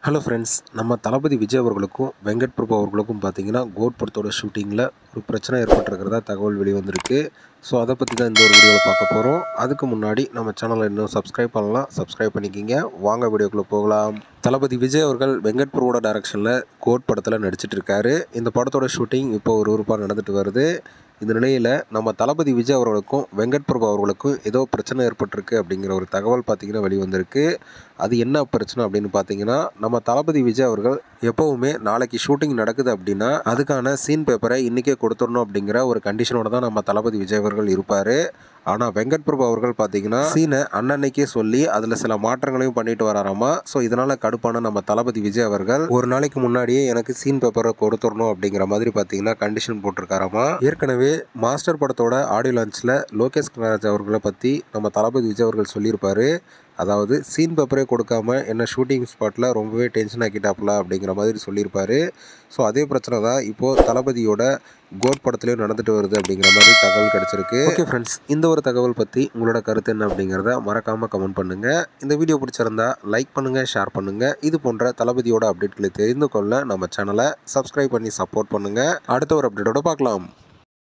Hello friends, நம்ம தளபதி விஜய் அவர்களுக்கும் வெங்கட் பிரபு அவர்களுக்கும் பார்த்தீங்கன்னா கோட் படத்தோட ஷூட்டிங்கில் ஒரு பிரச்சனை ஏற்பட்டிருக்கிறதா தகவல் வெளிவந்திருக்கு. ஸோ அதை பற்றி தான் இந்த ஒரு வீடியோவில் பார்க்க போகிறோம். அதுக்கு முன்னாடி நம்ம சேனலை இன்னும் சப்ஸ்கிரைப் பண்ணலாம், சப்ஸ்கிரைப் பண்ணிக்கிங்க. வாங்க வீடியோக்குள்ளே போகலாம். தளபதி விஜய் அவர்கள் வெங்கட் பிரபுவோட டைரக்ஷனில் கோட் படத்தில் நடிச்சிட்டு இருக்காரு. இந்த படத்தோட ஷூட்டிங் இப்போ விறுவிறுப்பாக நடந்துட்டு வருது. இந்த நிலையில் நம்ம தளபதி விஜய் அவர்களுக்கும் வெங்கட் பிரபு அவர்களுக்கும் ஏதோ பிரச்சனை ஏற்பட்டிருக்கு அப்படிங்கிற ஒரு தகவல் பார்த்திங்கன்னா வெளிவந்திருக்கு. அது என்ன பிரச்சனை அப்படின்னு பார்த்தீங்கன்னா, நம்ம தளபதி விஜய் அவர்கள் எப்போவுமே நாளைக்கு ஷூட்டிங் நடக்குது அப்படின்னா அதுக்கான சீன் பேப்பரை இன்றைக்கே கொடுத்துடணும் அப்படிங்கிற ஒரு கண்டிஷனோட தான் நம்ம தளபதி விஜய் அவர்கள் இருப்பார். ஆனால் வெங்கட் பிரபு அவர்கள் பார்த்தீங்கன்னா சீனை அன்னன்னைக்கே சொல்லி அதில் சில மாற்றங்களையும் பண்ணிட்டு வராராமா. ஸோ இதனால் கடுப்பான நம்ம தளபதி விஜய் அவர்கள் ஒரு நாளைக்கு முன்னாடியே எனக்கு சீன் பேப்பரை கொடுத்துடணும் அப்படிங்கிற மாதிரி பார்த்தீங்கன்னா கண்டிஷன் போட்டிருக்காராமா. ஏற்கனவே மாஸ்டர் படத்தோட ஆடியோ லான்ச்சில் லோகேஷ் கனகராஜ் அவர்களை பற்றி நம்ம தளபதி விஜய் அவர்கள் சொல்லியிருப்பார். அதாவது சீன் பேப்பரே கொடுக்காம என்ன ஷூட்டிங் ஸ்பாட்டில் ரொம்பவே டென்ஷன் ஆக்கிட்டாப்புல அப்படிங்கிற மாதிரி சொல்லியிருப்பார். ஸோ அதே பிரச்சனை தான் இப்போது தளபதியோட கோட் படத்துலேயும் நடந்துட்டு வருது அப்படிங்கிற மாதிரி தகவல் கிடச்சிருக்கு. ஓகே ஃப்ரெண்ட்ஸ், இந்த ஒரு தகவல் பற்றி உங்களோட கருத்து என்ன அப்படிங்கிறத மறக்காமல் கமெண்ட் பண்ணுங்கள். இந்த வீடியோ பிடிச்சிருந்தா லைக் பண்ணுங்கள், ஷேர் பண்ணுங்கள். இது போன்ற தளபதியோட அப்டேட்களை தெரிந்து கொள்ள நம்ம சேனலை சப்ஸ்கிரைப் பண்ணி சப்போர்ட் பண்ணுங்கள். அடுத்த ஒரு அப்டேட்டோட பார்க்கலாம்.